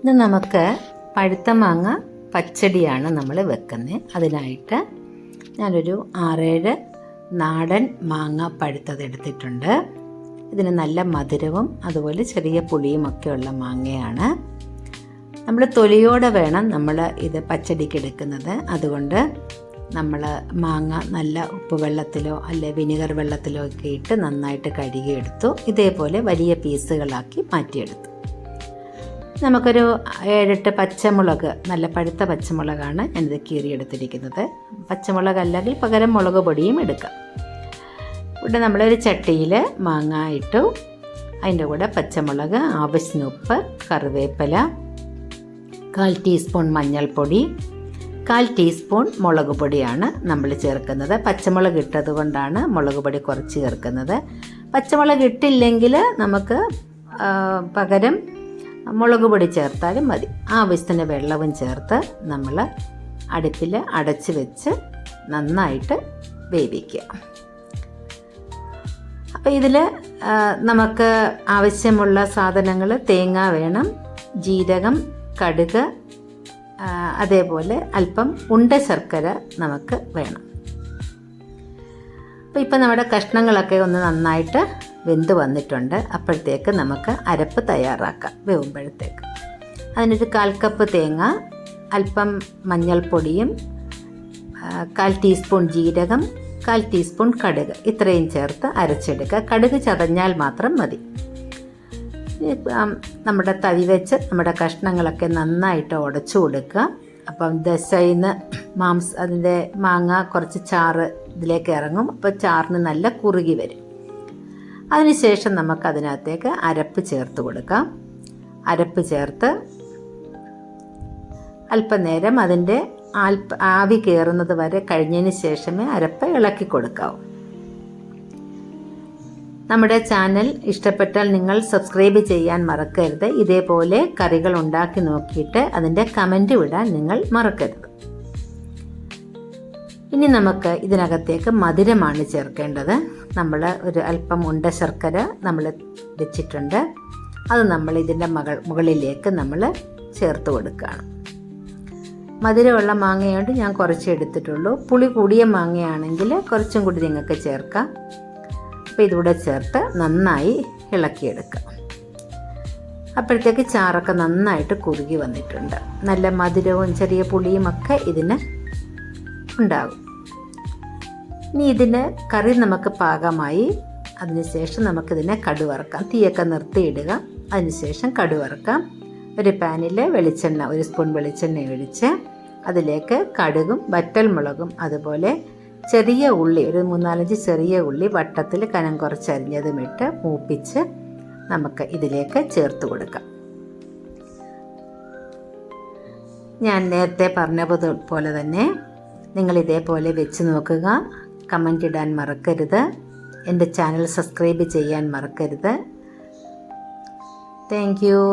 ഇന്ന് നമുക്ക് പഴുത്ത മാങ്ങ പച്ചടിയാണ് നമ്മൾ വെക്കുന്നത്. അതിനായിട്ട് ഞാനൊരു 6-7 നാടൻ മാങ്ങ പഴുത്തതെടുത്തിട്ടുണ്ട്. ഇതിന് നല്ല മധുരവും അതുപോലെ ചെറിയ പുളിയും ഒക്കെ ഉള്ള മാങ്ങയാണ്. നമ്മൾ തൊലിയോടെ വേണം നമ്മൾ ഇത് പച്ചടിക്ക് എടുക്കുന്നത്. അതുകൊണ്ട് നമ്മൾ മാങ്ങ നല്ല ഉപ്പുവെള്ളത്തിലോ അല്ലെ വിനിഗർ വെള്ളത്തിലോ ഒക്കെ ഇട്ട് നന്നായിട്ട് കഴുകിയെടുത്തു. ഇതേപോലെ വലിയ പീസുകളാക്കി മാറ്റിയെടുത്തു. നമുക്കൊരു 7-8 പച്ചമുളക്, നല്ല പഴുത്ത പച്ചമുളകാണ് ഞാനിത് കീറിയെടുത്തിരിക്കുന്നത്. പച്ചമുളക് അല്ലെങ്കിൽ പകരം മുളക് പൊടിയും എടുക്കാം. ഇവിടെ നമ്മളൊരു ചട്ടിയിൽ മാങ്ങ ഇട്ടു. അതിൻ്റെ കൂടെ പച്ചമുളക്, ആവശ്യത്തിന് ഉപ്പ്, കറിവേപ്പില, 1/4 ടീസ്പൂൺ മഞ്ഞൾപ്പൊടി, 1/4 ടീസ്പൂൺ മുളക് പൊടിയാണ് നമ്മൾ ചേർക്കുന്നത്. പച്ചമുളക് ഇട്ടത് കൊണ്ടാണ് മുളക് പൊടി കുറച്ച് ചേർക്കുന്നത്. പച്ചമുളക് ഇട്ടില്ലെങ്കിൽ നമുക്ക് പകരം മുളക് പൊടി ചേർത്താലും മതി. ആവശ്യത്തിന് വെള്ളവും ചേർത്ത് നമ്മൾ അടുപ്പിൽ അടച്ച് വെച്ച് നന്നായിട്ട് വേവിക്കുക. അപ്പോൾ ഇതിൽ നമുക്ക് ആവശ്യമുള്ള സാധനങ്ങൾ തേങ്ങ വേണം, ജീരകം, കടുക്, അതേപോലെ അല്പം ഉണ്ട ശർക്കര നമുക്ക് വേണം. അപ്പോൾ ഇപ്പം നമ്മുടെ കഷ്ണങ്ങളൊക്കെ ഒന്ന് നന്നായിട്ട് വെന്ത് വന്നിട്ടുണ്ട്. അപ്പോഴത്തേക്ക് നമുക്ക് അരപ്പ് തയ്യാറാക്കാം. വേവുമ്പോഴത്തേക്ക് അതിനൊരു 1/4 കപ്പ് തേങ്ങ, അല്പം മഞ്ഞൾപ്പൊടിയും, 1/4 ടീസ്പൂൺ ജീരകം, 1/4 ടീസ്പൂൺ കടുക്, ഇത്രയും ചേർത്ത് അരച്ചെടുക്കുക. കടുക് ചതഞ്ഞാൽ മാത്രം മതി. നമ്മുടെ തവി വെച്ച് നമ്മുടെ കഷ്ണങ്ങളൊക്കെ നന്നായിട്ട് ഉടച്ചു കൊടുക്കുക. അപ്പം ദശയിന്ന് അതിൻ്റെ മാങ്ങ കുറച്ച് ചാറ് ഇതിലേക്ക് ഇറങ്ങും. അപ്പോൾ ചാറിന് നല്ല കുറുകി വരും. അതിനുശേഷം നമുക്കതിനകത്തേക്ക് അരപ്പ് ചേർത്ത് കൊടുക്കാം. അരപ്പ് ചേർത്ത് അല്പനേരം അതിൻ്റെ ആവി കയറുന്നത് വരെ കഴിഞ്ഞതിന് ശേഷമേ അരപ്പ് ഇളക്കി കൊടുക്കാവൂ. നമ്മുടെ ചാനൽ ഇഷ്ടപ്പെട്ടാൽ നിങ്ങൾ സബ്സ്ക്രൈബ് ചെയ്യാൻ മറക്കരുത്. ഇതേപോലെ കറികൾ ഉണ്ടാക്കി നോക്കിയിട്ട് അതിൻ്റെ കമൻറ്റ് വിടാൻ നിങ്ങൾ മറക്കരുത്. ഇനി നമുക്ക് ഇതിനകത്തേക്ക് മധുരമാണ് ചേർക്കേണ്ടത്. നമ്മൾ ഒരു അല്പം ഉണ്ട ശർക്കര നമ്മൾ വെച്ചിട്ടുണ്ട്. അത് നമ്മൾ ഇതിൻ്റെ മുകളിലേക്ക് നമ്മൾ ചേർത്ത് കൊടുക്കുകയാണ്. മധുരമുള്ള മാങ്ങയോണ്ട് ഞാൻ കുറച്ച് എടുത്തിട്ടുള്ളൂ. പുളി കൂടിയ മാങ്ങയാണെങ്കിൽ കുറച്ചും കൂടി നിങ്ങൾക്ക് ചേർക്കാം. അപ്പോൾ ഇതുകൂടെ ചേർത്ത് നന്നായി ഇളക്കിയെടുക്കുക. അപ്പോഴത്തേക്ക് ചാറൊക്കെ നന്നായിട്ട് കുറുകി വന്നിട്ടുണ്ട്. നല്ല മധുരവും ചെറിയ പുളിയും ഒക്കെ ഇതിന് ഉണ്ടാകും. ഇനി ഇതിന് കറി നമുക്ക് പാകമായി. അതിനുശേഷം നമുക്കിതിനെ കടുവറക്കാം. തീയൊക്കെ നിർത്തിയിടുക. അതിനുശേഷം കടുവറക്കാം. ഒരു പാനിൽ വെളിച്ചെണ്ണ, 1 സ്പൂൺ വെളിച്ചെണ്ണ ഒഴിച്ച് അതിലേക്ക് കടുകും വറ്റൽ മുളകും അതുപോലെ ചെറിയ ഉള്ളി, ഒരു 3-4 ചെറിയ ഉള്ളി വട്ടത്തിൽ കനം കുറച്ചരിഞ്ഞതും ഇട്ട് മൂപ്പിച്ച് നമുക്ക് ഇതിലേക്ക് ചേർത്ത് കൊടുക്കാം. ഞാൻ നേരത്തെ പറഞ്ഞതുപോലെ തന്നെ നിങ്ങൾ ഇതേപോലെ വെച്ച് നോക്കുക. കമൻ്റ് ഇടാൻ മറക്കരുത്. എൻ്റെ ചാനൽ സബ്സ്ക്രൈബ് ചെയ്യാൻ മറക്കരുത്. Thank you.